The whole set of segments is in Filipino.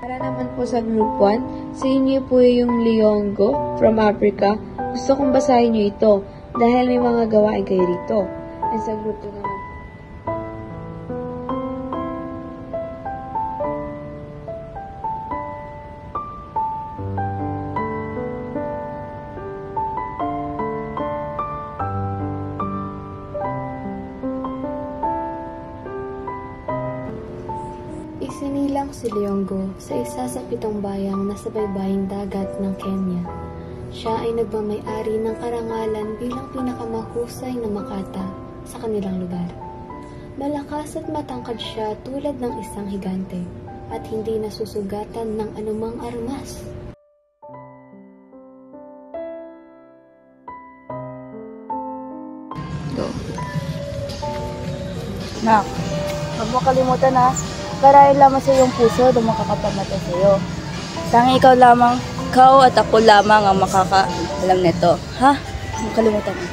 Para naman po sa Group 1, sa inyo po yung Liongo from Africa. Gusto kong basahin nyo ito dahil may mga gawain kayo rito. And sa Group 2 naman, isinilang si Liongo sa isa sa 7 bayang nasa baybaying dagat ng Kenya. Siya ay nagmamay-ari ng karangalan bilang pinakamahusay na makata sa kanilang lugar. Malakas at matangkad siya tulad ng isang higante at hindi nasusugatan ng anumang armas. Nak, huwag mo kalimutan na, karayan lamang sa iyong puso na makakapamatay sa iyo. Tanging ikaw at ako lamang ang makakaalam nito. Ha? Huwag mo kalimutan na.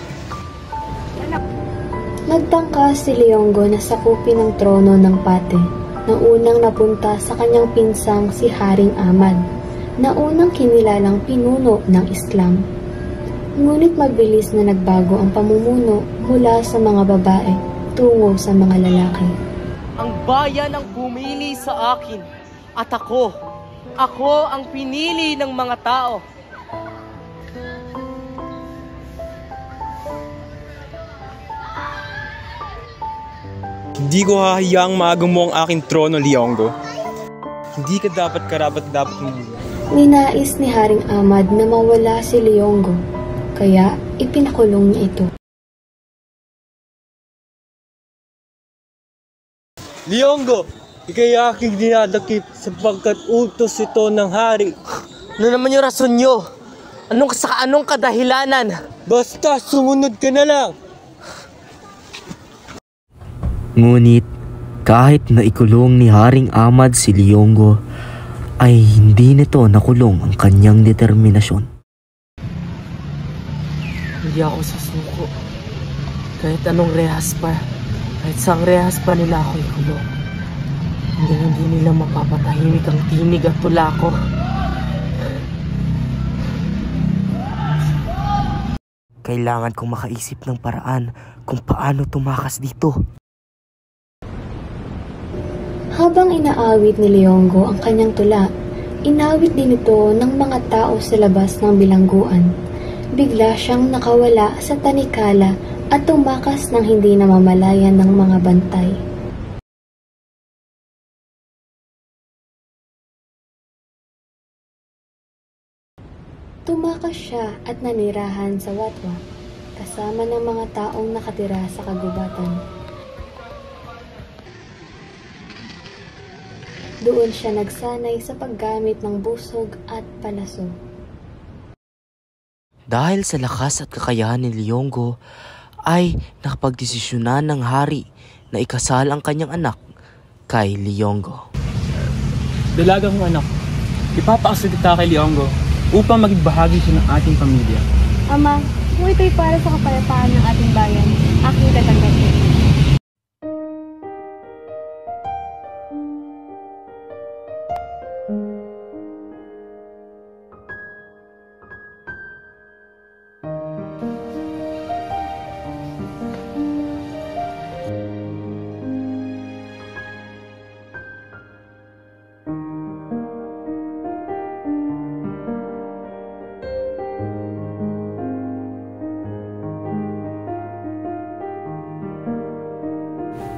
Nagtangka si Liongo na sakupin ang trono ng Pate na unang napunta sa kanyang pinsang si Haring Ahmad, na unang kinilalang pinuno ng Islam. Ngunit mabilis na nagbago ang pamumuno mula sa mga babae tungo sa mga lalaki. Ang bayan ang pumili sa akin at ako ang pinili ng mga tao. Hindi ko hahayaang maagam mo ang aking trono, Liongo. Hindi ka dapat mo. Ninais ni Haring Ahmad na mawala si Liongo, kaya ipinakulong niya ito. Liongo, ikay aking dinadakip sapagkat utos ito ng hari. Ano naman yung rason nyo? Anong kadahilanan? Basta sumunod ka na lang. Ngunit kahit na ikulong ni Haring Ahmad si Liongo, ay hindi nito nakulong ang kanyang determinasyon. Hindi ako sasuko. Kahit anong rehas pa. Kahit sang rehas pa nila ako ikulong. Hindi nila mapapatahimik ang tinig at tula ko. Kailangan kong makaisip ng paraan kung paano tumakas dito. Habang inaawit ni Liongo ang kanyang tula, inawit din ito ng mga tao sa labas ng bilangguan. Bigla siyang nakawala sa tanikala at tumakas ng hindi namamalayan ng mga bantay. Tumakas siya at nanirahan sa Watwa, kasama ng mga taong nakatira sa kagubatan. Doon siya nagsanay sa paggamit ng busog at palaso. Dahil sa lakas at kakayahan ni Liongo, ay nakapagdesisyonan ng hari na ikasal ang kanyang anak kay Liongo. Dalaga kong anak, ipapakasal kita kay Liongo upang maging bahagi siya ng ating pamilya. Ama, kung ito'y para sa kapayapaan ng ating bayan, aking tatanggapin.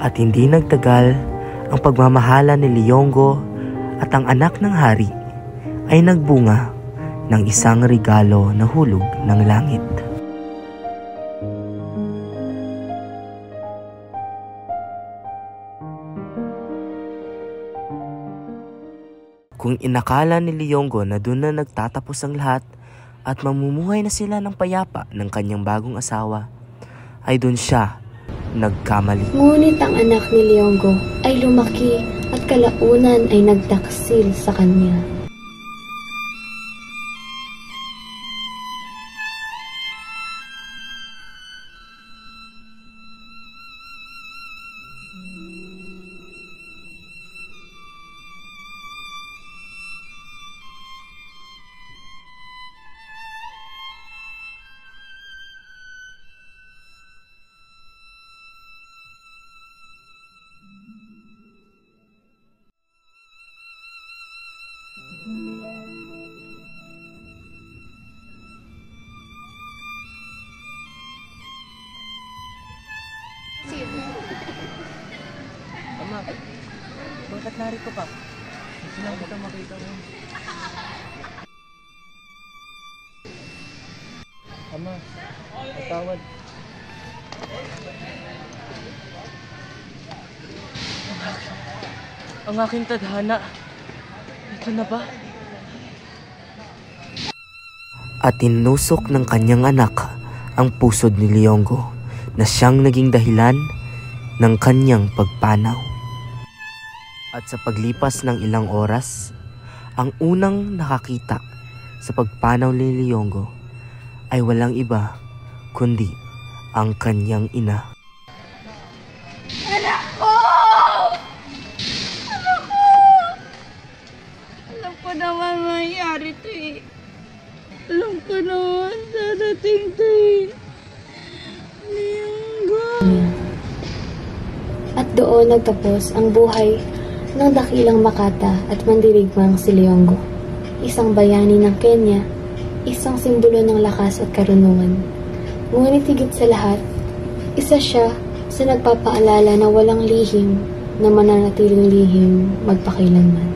At hindi nagtagal, ang pagmamahala ni Liongo at ang anak ng hari ay nagbunga ng isang regalo na hulog ng langit. Kung inakala ni Liongo na doon na nagtatapos ang lahat at mamumuhay na sila ng payapa ng kanyang bagong asawa, ay doon siya nagkamali. Ngunit ang anak ni Liongo ay lumaki at kalaunan ay nagtaksil sa kanya. hanggat narito ka. Gusto lang kita makita mo. Ama, patawad. Ang aking tadhana. Ito na ba? At tinusok ng kanyang anak ang pusod ni Liyonggo na siyang naging dahilan ng kanyang pagpanaw. At sa paglipas ng ilang oras, ang unang nakakita sa pagpanaw ni Liyonggo ay walang iba kundi ang kanyang ina. Alam ko naman mangyayari to eh. Alam ko naman darating to eh. Liyonggo. At doon nagtapos ang buhay ng dakilang Makata at mandirigmang si Liyonggo. Isang bayani ng Kenya, isang simbolo ng lakas at karunungan. Ngunit higit sa lahat, isa siya sa nagpapaalala na walang lihim na mananatiling lihim magpakailanman.